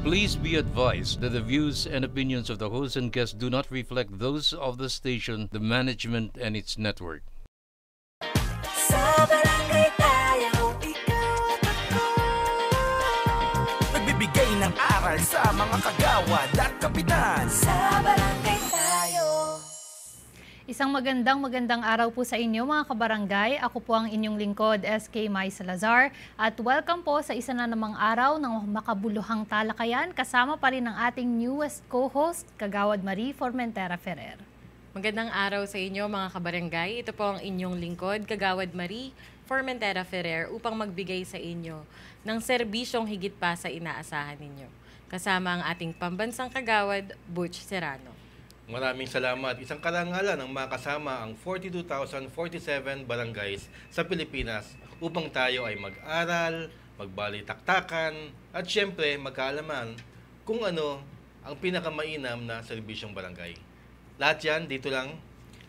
Please be advised that the views and opinions of the host and guests do not reflect those of the station, the management, and its network. Sa barangay tayo, ikaw at ako. Nagbibigay ng aral sa mga kagawad at kapitan. Sa barangay tayo. Isang magandang araw po sa inyo mga kabarangay. Ako po ang inyong lingkod, SK Mai Salazar. At welcome po sa isa na namang araw ng makabuluhang talakayan. Kasama pa rin ang ating newest co-host, Kagawad Marie Formentera Ferrer. Magandang araw sa inyo mga kabarangay. Ito po ang inyong lingkod, Kagawad Marie Formentera Ferrer, upang magbigay sa inyo ng serbisyong higit pa sa inaasahan ninyo. Kasama ang ating pambansang kagawad, Butch Serrano. Maraming salamat. Isang karangalan ang makasama ang 42,047 barangays sa Pilipinas upang tayo ay mag-aral, magbalitaktakan, at syempre magkaalaman kung ano ang pinakamainam na serbisyong barangay. Lahat yan dito lang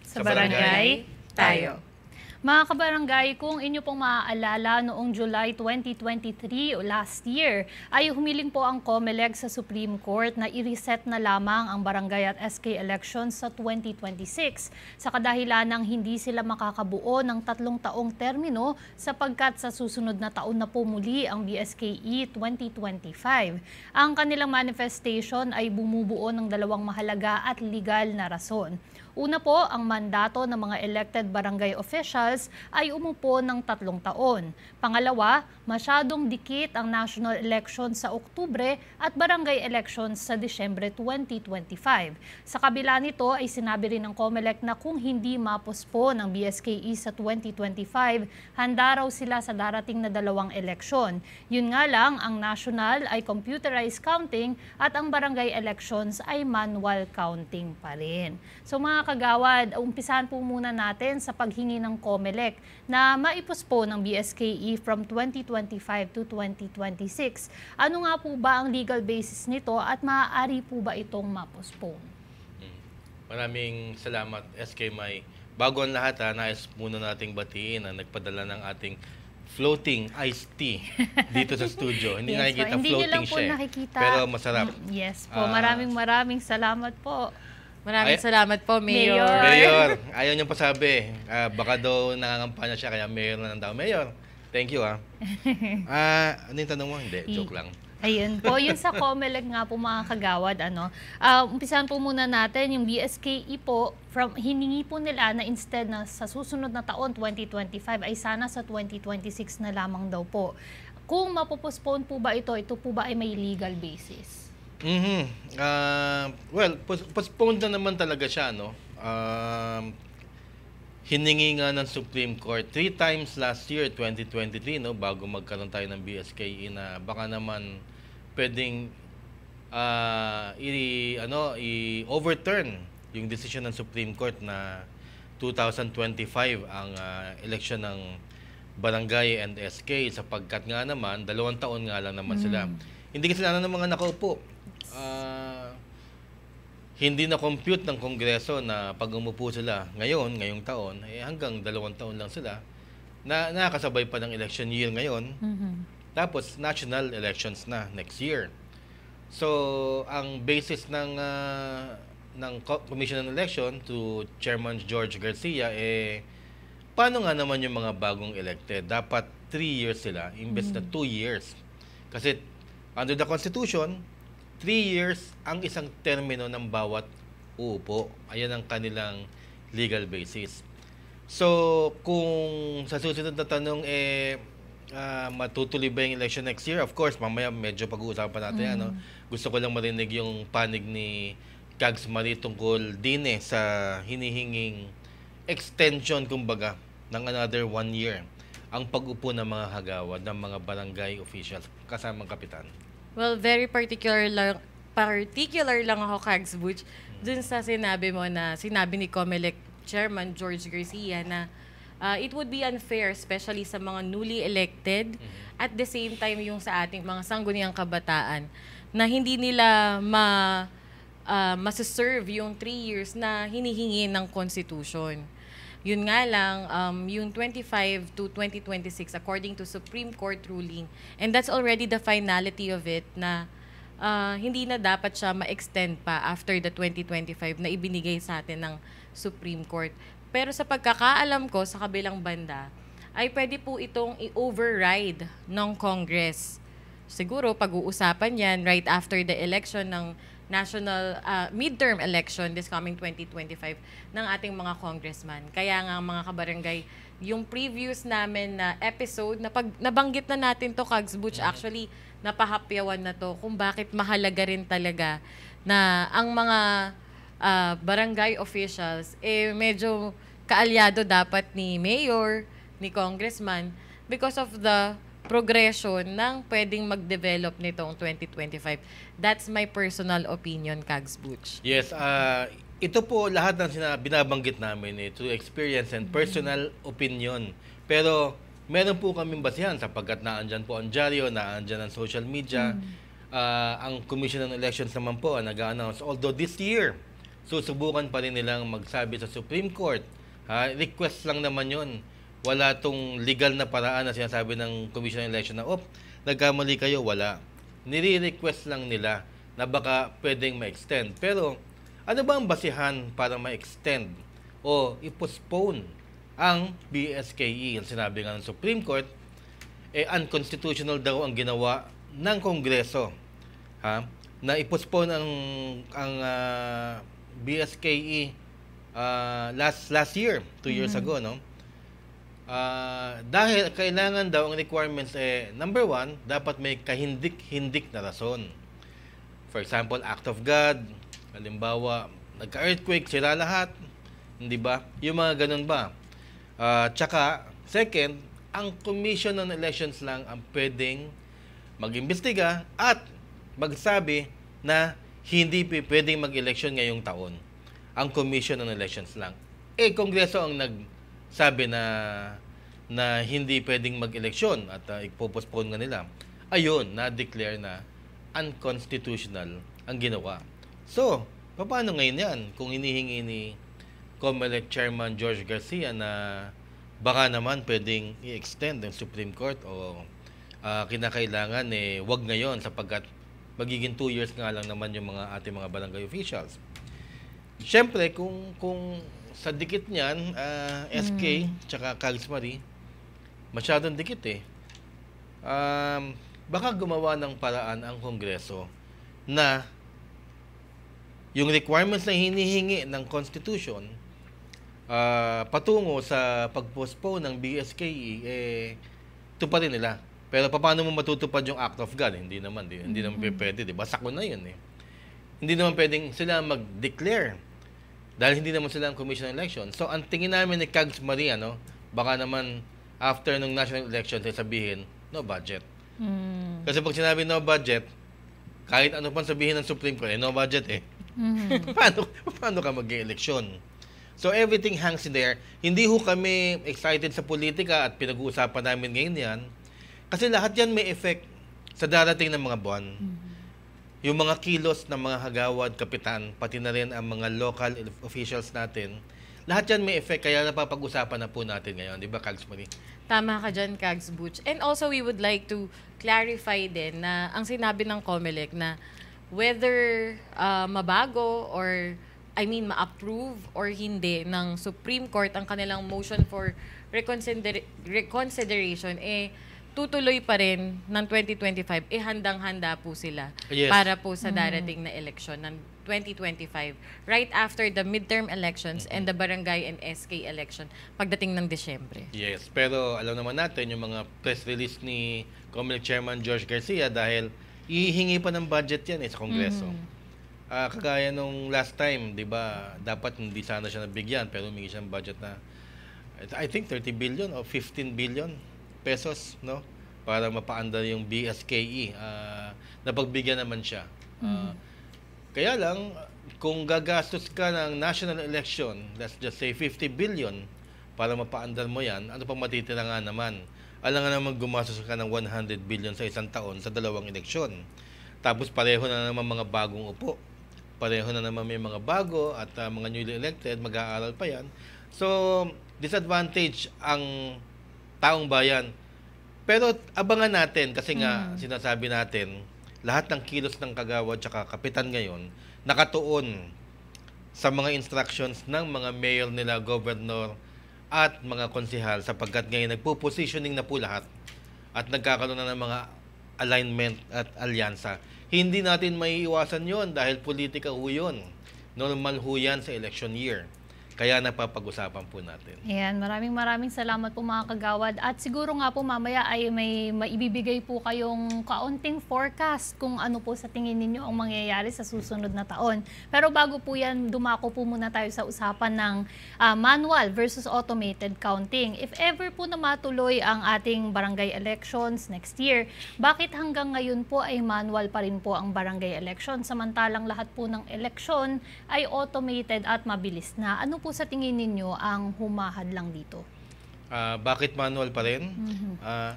Sa barangay tayo. Mga kabarangay, kung inyo pong maaalala, noong July 2023 o last year, ay humiling po ang COMELEC sa Supreme Court na i-reset na lamang ang barangay at SK elections sa 2026 sa kadahilan ng hindi sila makakabuo ng 3 taong termino sapagkat sa susunod na taon na po muli ang BSKE 2025. Ang kanilang manifestation ay bumubuo ng 2 mahalaga at legal na rason. Una po, ang mandato ng mga elected barangay officials ay umupo ng 3 taon. Pangalawa, masyadong dikit ang national elections sa Oktubre at barangay elections sa Disyembre 2025. Sa kabila nito ay sinabi rin ng COMELEC na kung hindi mapospo ng BSKE sa 2025, handa raw sila sa darating na 2 eleksyon. Yun nga lang, ang national ay computerized counting at ang barangay elections ay manual counting pa rin. So mga kagawad, umpisahan po muna natin sa paghingi ng COMELEC na maipuspo ng BSKE from 2025 to 2026. Ano nga po ba ang legal basis nito at maaari po ba itong mapospone? Maraming salamat, SK Mai. Bago ang lahat, nais muna nating batiin ang nagpadala ng ating floating iced tea dito sa studio. Hindi Yes, nakikita, hindi nyo floating lang po siya. nakikita. Pero masarap. Yes po, maraming salamat po. Maraming salamat po, Mayor. Mayor, ayaw niyang pasabi. Baka daw nangangampanya siya, kaya mayor na lang daw. Mayor, thank you ano yung tanong mo? Hindi, joke lang. Ayun po, yun sa COMELEC nga po mga kagawad, umpisahan po muna natin yung BSKE po, hiningi po nila na instead na sa susunod na taon, 2025, ay sana sa 2026 na lamang daw po. Kung mapopostpone po ba ito po ba ay may legal basis? Well, postponed na naman talaga siya, no? Hiningi nga ng Supreme Court 3 times last year, 2023, no, bago magkaroon tayo ng BSKE na baka naman pwedeng i-overturn yung decision ng Supreme Court na 2025 ang election ng barangay and SK sapagkat nga naman 2 taon nga lang naman sila. Hindi kasi ng mga nakaupo. Hindi na compute ng Kongreso na pag umupo sila ngayong taon, hanggang 2 taon lang sila na nakakasabay pa ng election year ngayon. Tapos national elections na next year. So ang basis ng Commission on Election to Chairman George Garcia, paano nga naman yung mga bagong elected? Dapat 3 years sila imbes na 2 years. Kasi under the Constitution, 3 years ang isang termino ng bawat uupo. Ayan ang kanilang legal basis. So, kung sa susunod na tanong, matutuloy ba yung election next year? Of course, mamaya medyo pag-uusapan natin. Gusto ko lang marinig yung panig ni Kags Marie tungkol din sa hinihinging extension, kumbaga, ng another 1 year ang pag-upo ng mga hagawad, ng mga barangay officials kasamang kapitan. Well, very particular lang ako, Kags Butch, dun sa sinabi mo na sinabi ni COMELEC Chairman George Garcia na it would be unfair, especially sa mga newly elected, at the same time yung sa ating mga sangguniang kabataan, na hindi nila masaserve yung 3 years na hinihingi ng Constitution. Yun nga lang, yung 25 to 2026 according to Supreme Court ruling, and that's already the finality of it, na hindi na dapat siya ma-extend pa after the 2025 na ibinigay sa atin ng Supreme Court. Pero sa pagkakaalam ko, sa kabilang banda, ay pwede po itong i-override ng Congress. Siguro pag-uusapan yan right after the election ng national midterm election this coming 2025 ng ating mga congressman. Kaya nga mga kabarangay, yung previous namin na episode, nabanggit na natin to, Kags Butch, actually napahapyawan na to kung bakit mahalaga rin talaga na ang mga barangay officials medyo kaalyado dapat ni mayor, ni congressman because of the progression ng pwedeng mag-develop nitong 2025. That's my personal opinion, Kags Butch. Yes, ito po lahat ng binabanggit namin through experience and personal opinion. Pero meron po kaming basihan sapagkat naandyan po ang dyaryo, naandyan ang social media. Ang Commission on Elections naman po ang nag-announce. Although this year, susubukan pa rin nilang magsabi sa Supreme Court. Request lang naman yon. Wala tong legal na paraan na sinasabi ng Commission on Election na, nagkamali kayo, wala. Nire-request lang nila na baka pwedeng ma-extend. Pero, ano ba ang basihan para ma-extend o i-postpone ang BSKE? Ang sinabi nga ng Supreme Court, unconstitutional daw ang ginawa ng Kongreso. Na i-postpone ang BSKE last year, 2 years ago, no? Dahil kailangan daw ang requirements number 1, dapat may kahindik-hindik na rason. For example, act of God, halimbawa, nagka-earthquake, sila lahat, hindi ba? Yung mga ganun ba? Tsaka, second, ang Commission on Elections lang ang pwedeng mag-imbestiga at magsabi na hindi pwedeng mag-election ngayong taon. Ang Commission on Elections lang. Kongreso ang nagsabi na hindi pwedeng mag-eleksyon at ipopostpone nga nila. Ayun, na-declare na unconstitutional ang ginawa. So, paano ngayon yan? Kung hinihingi ni COMELEC Chairman George Garcia na baka naman pwedeng i-extend ng Supreme Court o kinakailangan wag ngayon sapagkat magiging 2 years nga lang naman yung ating mga barangay officials. Siyempre, kung sa dikit niyan, SK, tsaka Kags Marie, masyadong dikit baka gumawa ng paraan ang Kongreso na yung requirements na hinihingi ng Constitution patungo sa pag-postpone ng BSKE, tuparin nila. Pero paano mo matutupad yung act of God? Hindi naman pwede, di ba? Sako na yun Hindi naman pwedeng sila mag-declare dahil hindi naman sila ang Commission on Election. So, ang tingin namin ni Kags Marie, baka naman after ng national election, sabihin, no budget. Kasi pag sinabi no budget, kahit ano pang sabihin ng Supreme Court, no budget paano ka mag-eleksyon? So, everything hangs in there. Hindi kami excited sa politika at pinag-uusapan namin ngayon yan. Kasi lahat yan may effect sa darating ng mga buwan. Yung mga kilos ng mga hagawad, kapitan, pati na rin ang mga local officials natin, lahat yan may effect, kaya napapag-usapan na po natin ngayon. Di ba, Kags Marie? Tama ka dyan, Kags Butch. And also, we would like to clarify din na ang sinabi ng COMELEC na whether mabago or, ma-approve or hindi ng Supreme Court ang kanilang motion for reconsideration, tutuloy pa rin ng 2025, handang-handa po sila para po sa darating na eleksyon ng 2025, right after the midterm elections and the barangay and SK election pagdating ng Desyembre. Yes, pero alam naman natin yung mga press release ni COMELEC Chairman George Garcia dahil ihingi pa ng budget yan sa Kongreso. Kagaya nung last time, di ba, dapat hindi sana siya nabigyan pero humingi siya ng budget na I think 30 billion o 15 billion pesos, no? Para mapaandar yung BSKE. Napagbigyan naman siya. Kaya lang, kung gagastos ka ng national election, let's just say 50 billion, para mapaandar mo yan, ano pang matitira nga naman? Alam nga naman gumastos ka ng 100 billion sa isang taon sa 2 eleksyon. Tapos pareho na naman mga bagong upo. Pareho na naman may mga bago at mga newly elected, mag-aaral pa yan. So, disadvantage ang taong bayan. Pero abangan natin kasi nga sinasabi natin lahat ng kilos ng kagawad tsaka kapitan ngayon nakatuon sa mga instructions ng mga mayor nila, governor at mga konsehal sapagkat ngayon nagpo-positioning na po lahat at nagkakaroon na ng mga alignment at alyansa. Hindi natin maiiwasan yon dahil politika ho yun. Normal ho yan sa election year. Kaya napapag-usapan po natin. Ayan, maraming salamat po mga kagawad. At siguro nga po mamaya ay may maibibigay po kayong kaunting forecast kung ano po sa tingin ninyo ang mangyayari sa susunod na taon. Pero bago po yan, dumako po muna tayo sa usapan ng manual versus automated counting. If ever po na matuloy ang ating barangay elections next year, bakit hanggang ngayon po ay manual pa rin po ang barangay election samantalang lahat po ng election ay automated at mabilis na? Ano po sa tingin ninyo ang humahad lang dito? Bakit manual pa rin?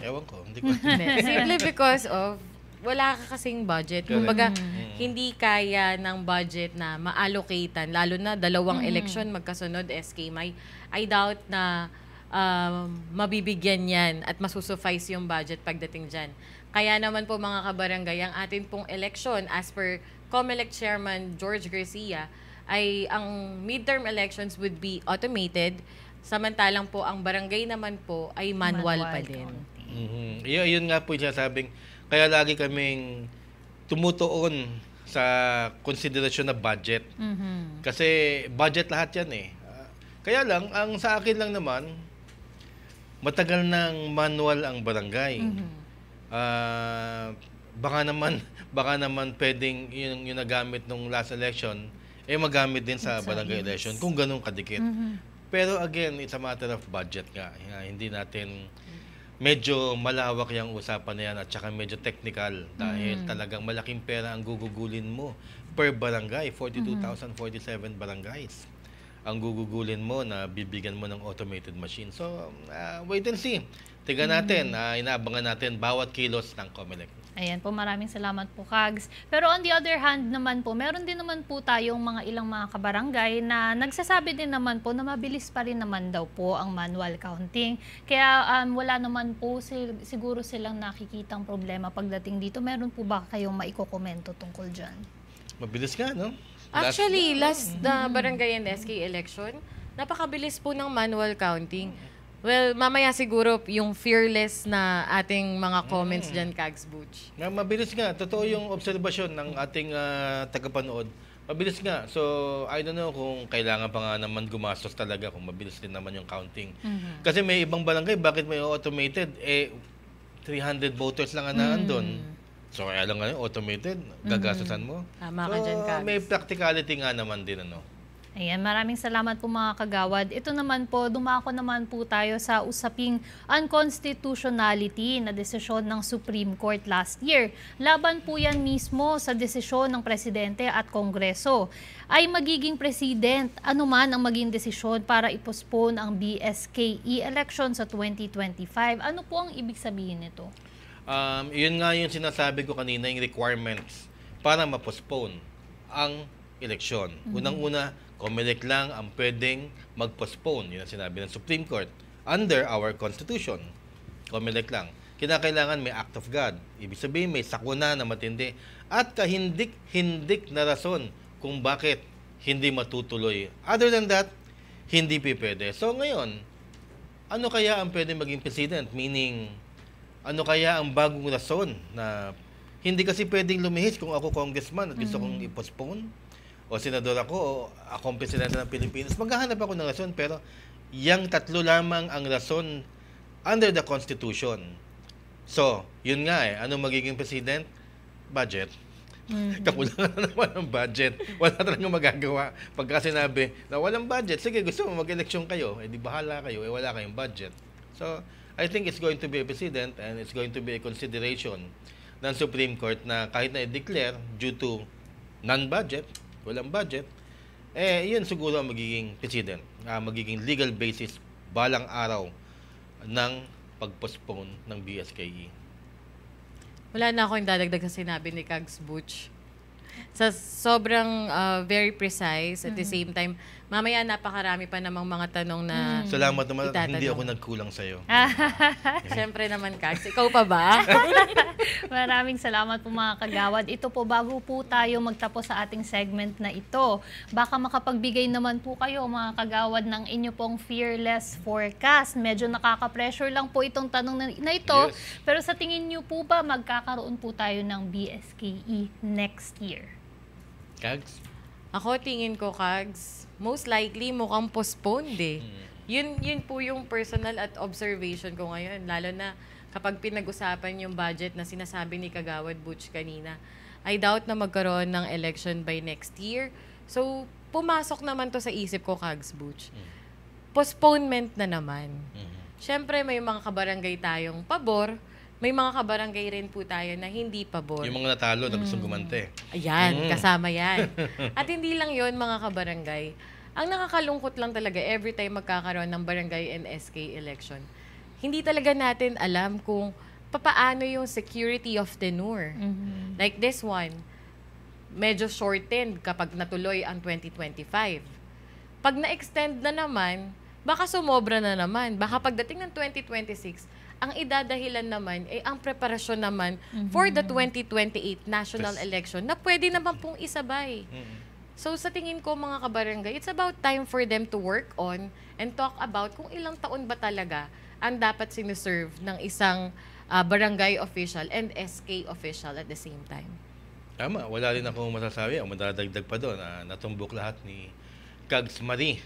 Ewan ko. Hindi ko. Simply because of wala ka kasing budget. Kumbaga, hindi kaya ng budget na ma-allocatean, lalo na dalawang election magkasunod, SK May. I doubt na mabibigyan yan at masusuffice yung budget pagdating dyan. Kaya naman po mga kabarangay, ang atin pong election as per COMELEC Chairman George Garcia, ay ang midterm elections would be automated, samantalang po ang barangay naman po ay manual pa din. Yun nga po yung sinasabing, kaya lagi kaming tumutuon sa konsiderasyon na budget. Kasi budget lahat yan eh. Kaya lang, ang sa akin lang naman, matagal ng manual ang barangay. Baka naman pwedeng yung nagamit nung last election, magamit din sa barangay election kung ganun kadikit. Pero again, it's a matter of budget nga. Hindi natin, medyo malawak yung usapan na yan at saka medyo technical dahil talagang malaking pera ang gugugulin mo per barangay. 42,047 barangays ang gugugulin mo na bibigyan mo ng automated machine. So, wait and see. Tingnan natin, inaabangan natin bawat kilos ng COMELEC. Ayan po, maraming salamat po, Kags. Pero on the other hand naman po, meron din naman po tayong ilang mga kabarangay na nagsasabi din naman po na mabilis pa rin naman daw po ang manual counting. Kaya wala naman po siguro silang nakikitang problema pagdating dito. Meron po ba kayong maikokomento tungkol dyan? Mabilis nga, no? Actually, last barangay and SK election, napakabilis po ng manual counting. Well, mamaya siguro yung fearless na ating mga comments dyan, Kags Butch. Mabilis nga. Totoo yung obserbasyon ng ating tagapanood. Mabilis nga. So, I don't know kung kailangan pa nga naman gumastos talaga kung mabilis din naman yung counting. Kasi may ibang barangay, bakit may automated? 300 voters lang ang naandun. So, kaya lang ngayon, automated, gagastosan mo. Tama ka dyan, Kags. May practicality nga naman din, ano. Ayan, maraming salamat po mga kagawad. Ito naman po, dumako naman po tayo sa usaping unconstitutionality na desisyon ng Supreme Court last year. Laban po yan mismo sa desisyon ng Presidente at Kongreso. Ay magiging President, anuman ang maging desisyon para i-postpone ang BSKE election sa 2025. Ano po ang ibig sabihin nito? Yun nga yung sinasabi ko kanina, yung requirements para ma-postpone ang eleksyon. Unang-una, COMELEC lang ang pwedeng mag-postpone. Yun ang sinabi ng Supreme Court. Under our Constitution, COMELEC lang. Kinakailangan may act of God. Ibig sabihin may sakuna na matindi. At kahindik-hindik na rason kung bakit hindi matutuloy. Other than that, hindi pwede. So ngayon, ano kaya ang pwede maging president? Meaning, ano kaya ang bagong rason na hindi kasi pwedeng lumihis kung ako congressman at gusto kong i-postpone? O senador ako, o akong presidente ng Pilipinas, maghahanap ako ng rason, pero yang tatlo lamang ang rason under the Constitution. So, yun nga ano magiging president? Budget. Kakulangan na naman ng budget. Wala talagang magagawa. Pagka sinabi na walang budget, sige, gusto mo mag-eleksyon kayo, di bahala kayo, wala kayong budget. So, I think it's going to be a president and it's going to be a consideration ng Supreme Court na kahit na i-declare due to non-budget, walang budget, yun siguro ang magiging president, magiging legal basis balang araw ng pag-postpone ng BSKE. Wala na akong dadagdag sa sinabi ni Kags Butch. Sa sobrang very precise, at the same time, mamaya napakarami pa namang mga tanong na Salamat naman at hindi itatanong. ako nagkulang sa'yo. Siyempre naman, Kags. Ikaw pa ba? Maraming salamat po mga kagawad. Ito po, bago po tayo magtapos sa ating segment na ito, baka makapagbigay naman po kayo mga kagawad ng inyo pong fearless forecast. Medyo nakaka-pressure lang po itong tanong na ito. Yes. Pero sa tingin niyo po ba magkakaroon po tayo ng BSKE next year? Kags? Ako, tingin ko, Kags, most likely mukhang postponed eh. Yun po yung personal at observation ko ngayon. Lalo na kapag pinag-usapan yung budget na sinasabi ni Kagawad Butch kanina. I doubt na magkaroon ng election by next year. So, pumasok naman to sa isip ko, Kags Butch. Postponement na naman. Siyempre, may mga kabarangay tayong pabor. May mga kabarangay rin po tayo na hindi pabor. Yung mga natalo na gustong gumante. Ayan, kasama yan. At hindi lang yon mga kabarangay. Ang nakakalungkot lang talaga every time magkakaroon ng barangay and SK election. Hindi talaga natin alam kung papaano yung security of tenure. Like this one, medyo shortened kapag natuloy ang 2025. Pag na-extend na naman, baka sumobra na naman. Baka pagdating ng 2026, ang idadahilan naman ay ang preparasyon naman for the 2028 national election na pwede naman pong isabay. So sa tingin ko mga kabarangay, it's about time for them to work on and talk about kung ilang taon ba talaga ang dapat sinuserve ng isang barangay official and SK official at the same time. Tama, wala rin akong masasabi. Ang madadagdag pa doon, natumbok lahat ni Kags Marie.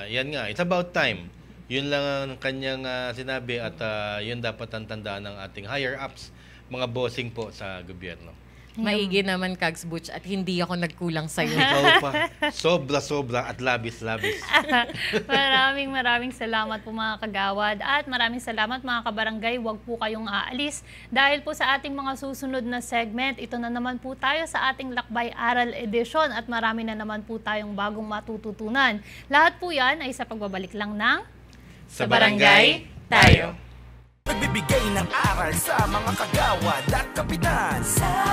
Yan nga, it's about time. Yun lang ang kanyang sinabi at yun dapat ang tandaan ng ating higher-ups, mga bossing po sa gobyerno. Maigi naman, Kags Butch, at hindi ako nagkulang sa'yo. Ikaw pa, sobra-sobra at labis-labis. Maraming salamat po mga kagawad at maraming salamat mga kabarangay. Huwag po kayong aalis dahil po sa ating mga susunod na segment, ito na naman po tayo sa ating Lakbay Aral Edition at marami na naman po tayong bagong matututunan. Lahat po yan ay sa pagbabalik lang ng Sa barangay, tayo. Nagbibigay ng aral sa mga kagawad at kapitan. Sa